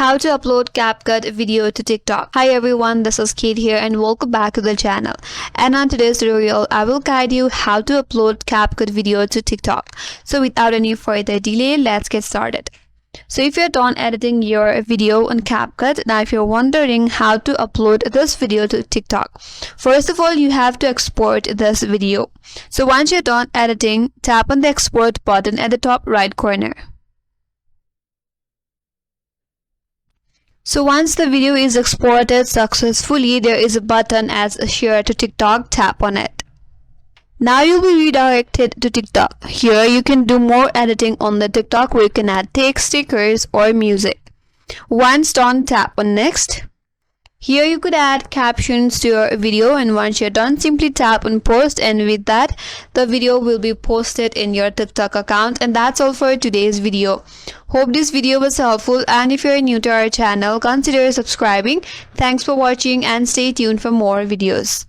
How to upload CapCut video to TikTok. Hi everyone, this is Kate here and welcome back to the channel. And on today's tutorial, I will guide you how to upload CapCut video to TikTok. So without any further delay, let's get started. So if you're done editing your video on CapCut, now if you're wondering how to upload this video to TikTok, first of all, you have to export this video. So once you're done editing, tap on the export button at the top right corner. So once the video is exported successfully, there is a button as share to TikTok. Tap on it. Now you'll be redirected to TikTok. Here you can do more editing on the TikTok where you can add text, stickers or music. Once done, tap on next. Here you could add captions to your video, and once you're done, simply tap on post, and with that the video will be posted in your TikTok account. And that's all for today's video. Hope this video was helpful, and if you're new to our channel, consider subscribing. Thanks for watching and stay tuned for more videos.